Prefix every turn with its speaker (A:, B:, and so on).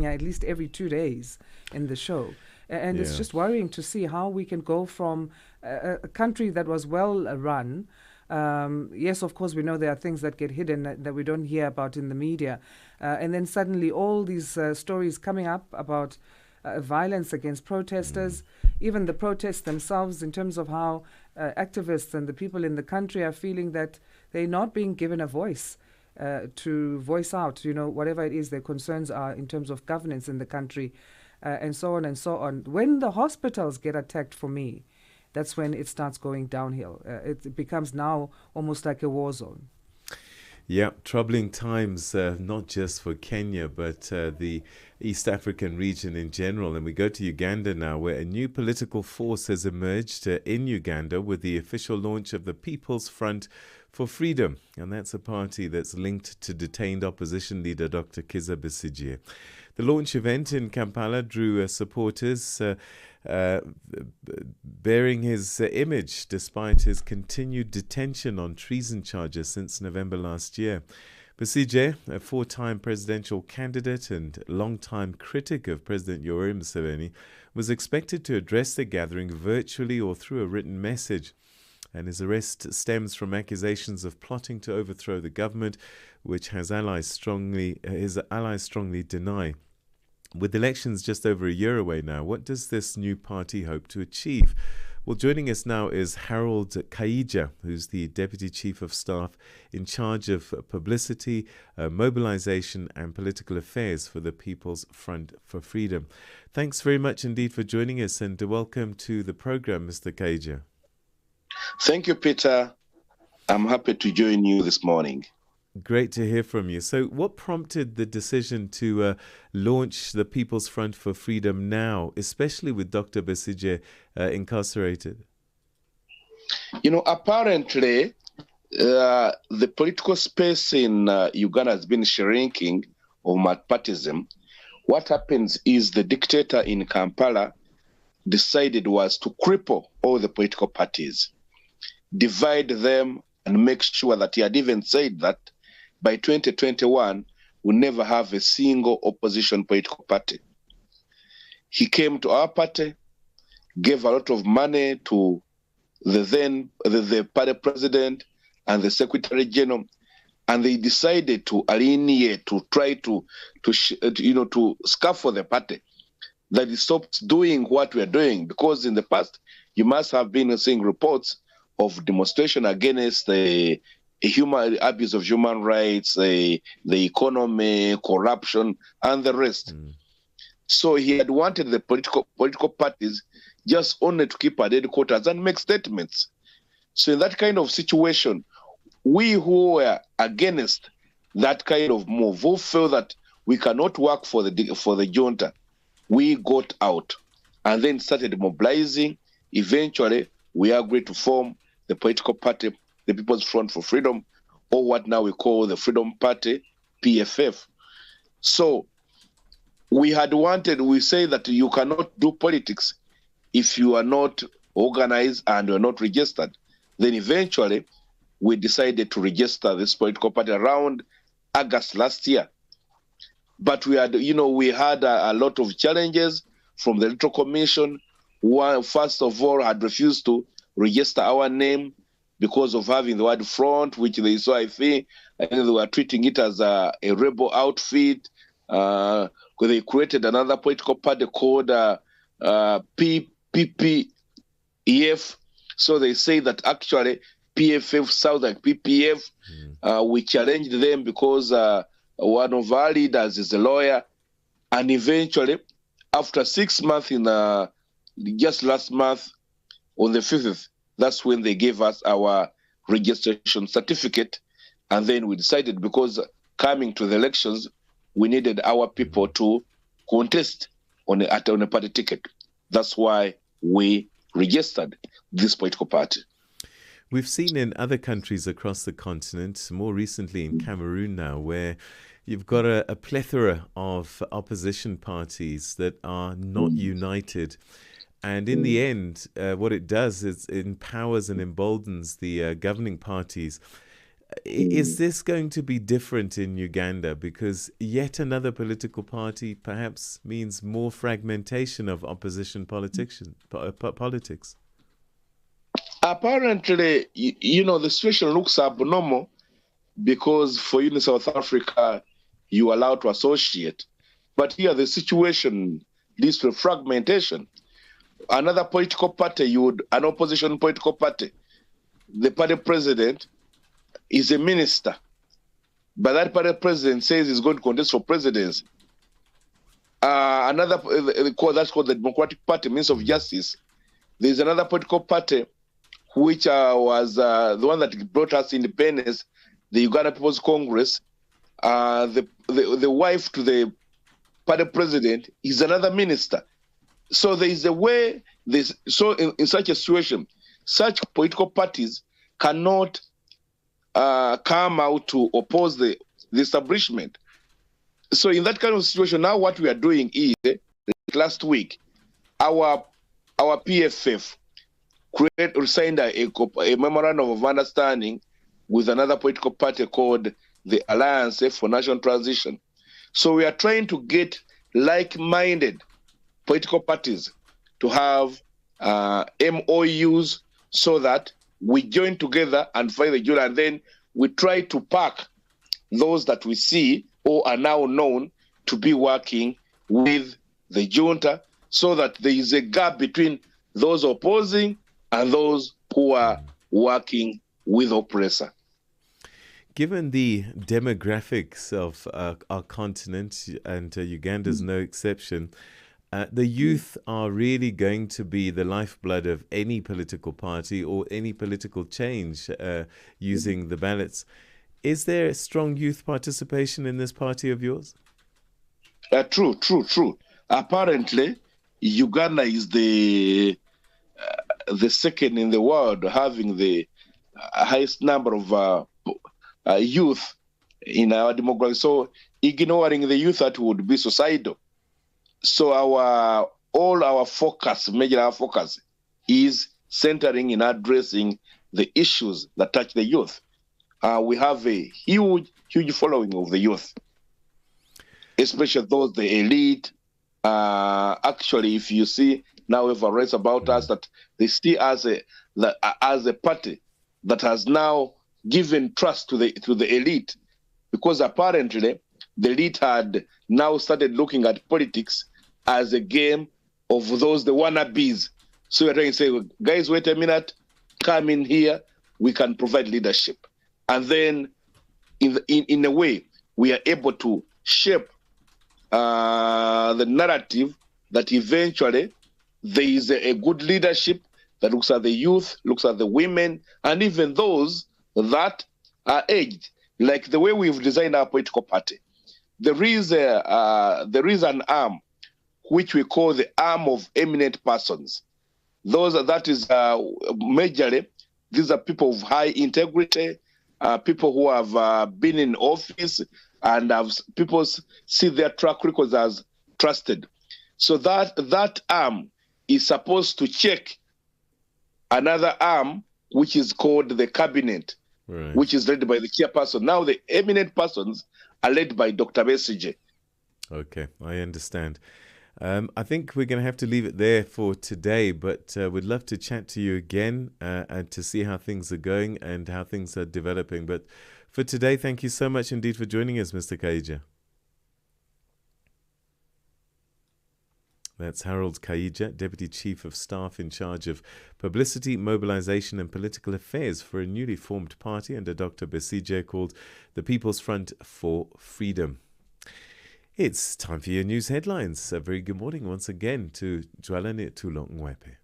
A: at least every 2 days in the show. And it's just worrying to see how we can go from a country that was well run. Yes, of course, we know there are things that get hidden that we don't hear about in the media. And then suddenly all these stories coming up about violence against protesters, even the protests themselves, in terms of how activists and the people in the country are feeling that they're not being given a voice to voice out, whatever it is their concerns are in terms of governance in the country, and so on and so on. When the hospitals get attacked, for me, that's when it starts going downhill. It becomes now almost like a war zone.
B: Yeah, troubling times, not just for Kenya, but the East African region in general. And we go to Uganda now, where a new political force has emerged in Uganda with the official launch of the People's Front for Freedom. And that's a party that's linked to detained opposition leader Dr. Kizza Besigye. The launch event in Kampala drew supporters bearing his image despite his continued detention on treason charges since November last year. Besigye, a four-time presidential candidate and long-time critic of President Yoweri Museveni, was expected to address the gathering virtually or through a written message. And his arrest stems from accusations of plotting to overthrow the government, which his allies strongly deny. With elections just over a year away now, what does this new party hope to achieve? Well, joining us now is Harold Kaija, who's the Deputy Chief of Staff in charge of publicity, mobilization and political affairs for the People's Front for Freedom. Thanks very much indeed for joining us, and welcome to the program, Mr. Kaija.
C: Thank you, Peter. I'm happy to join you this morning.
B: Great to hear from you. So what prompted the decision to launch the People's Front for Freedom now, especially with Dr. Besigye incarcerated?
C: Apparently, the political space in Uganda has been shrinking of multipartyism. What happens is the dictator in Kampala decided was to cripple all the political parties, divide them, and make sure that he had even said that by 2021, we'll never have a single opposition political party. He came to our party, gave a lot of money to the party president and the secretary general, and they decided to alienate, to try to scaffold the party, that it stops doing what we are doing. Because in the past, you must have been seeing reports of demonstration against the human abuse of human rights, the economy, corruption, and the rest. So he had wanted the political parties just only to keep at headquarters and make statements. So in that kind of situation, we who were against that kind of move, who felt that we cannot work for the junta, we got out and then started mobilizing. Eventually, we agreed to form the political party, the People's Front for Freedom, or what now we call the Freedom Party, PFF. So we say that you cannot do politics if you are not organized and you are not registered. Then eventually we decided to register this political party around August last year. But we had a lot of challenges from the Electoral Commission. One, first of all, had refused to register our name because of having the word front, which they saw, I think, and they were treating it as a rebel outfit. They created another political party called PPEF. So they say that actually PFF sounds like PPF. We challenged them because one of our leaders is a lawyer. And eventually, after 6 months, just last month, on the 5th, that's when they gave us our registration certificate. And then we decided, because coming to the elections, we needed our people to contest on a party ticket. That's why we registered this political party.
B: We've seen in other countries across the continent, more recently in Cameroon now, where you've got a plethora of opposition parties that are not united. And in the end, what it does is it empowers and emboldens the governing parties. Is this going to be different in Uganda? Because yet another political party perhaps means more fragmentation of opposition politics.
C: Apparently, the situation looks abnormal because for you in South Africa, you are allowed to associate. But here the situation leads to fragmentation. Another political party, an opposition political party, the party president is a minister. But that party president says he's going to contest for presidency. That's called the Democratic Party, Minister of Justice. There's another political party which was the one that brought us independence, the Uganda People's Congress. The wife to the party president is another minister. So there is a way. In such a situation, such political parties cannot come out to oppose the establishment. So in that kind of situation, now what we are doing is, last week, our PFF signed a memorandum of understanding with another political party called the Alliance for National Transition. So we are trying to get like-minded political parties to have MOUs so that we join together and fight the junta, and then we try to pack those that we see or are now known to be working with the junta, so that there is a gap between those opposing and those who are working with oppressor.
B: Given the demographics of our continent, and Uganda is no exception, the youth are really going to be the lifeblood of any political party or any political change using the ballots. Is there strong youth participation in this party of yours?
C: True. Apparently, Uganda is the second in the world having the highest number of youth in our demography. So ignoring the youth, that would be suicidal. So all our focus is centering in addressing the issues that touch the youth. We have a huge following of the youth, especially those, the elite. Actually, if you see now, we have writes about us that they see as a party that has now given trust to the elite, because apparently the elite had now started looking at politics as a game of those, the wannabes. So we're trying to say, guys, wait a minute, come in here, we can provide leadership. And then in a way, we are able to shape the narrative that eventually there is a good leadership that looks at the youth, looks at the women, and even those that are aged. Like the way we've designed our political party, there is an arm which we call the arm of eminent persons. That is majorly, these are people of high integrity, people who have been in office, and people see their track records as trusted. So that arm is supposed to check another arm, which is called the cabinet, right, which is led by the chairperson. Now the eminent persons are led by Dr. Besigye.
B: Okay, I understand. I think we're going to have to leave it there for today, but we'd love to chat to you again and to see how things are going and how things are developing. But for today, thank you so much indeed for joining us, Mr. Kaija. That's Harold Kaija, Deputy Chief of Staff in charge of Publicity, Mobilisation and Political Affairs for a newly formed party under Dr. Besigye called the People's Front for Freedom. It's time for your news headlines. A very good morning once again to Dwalane Tulongwepe.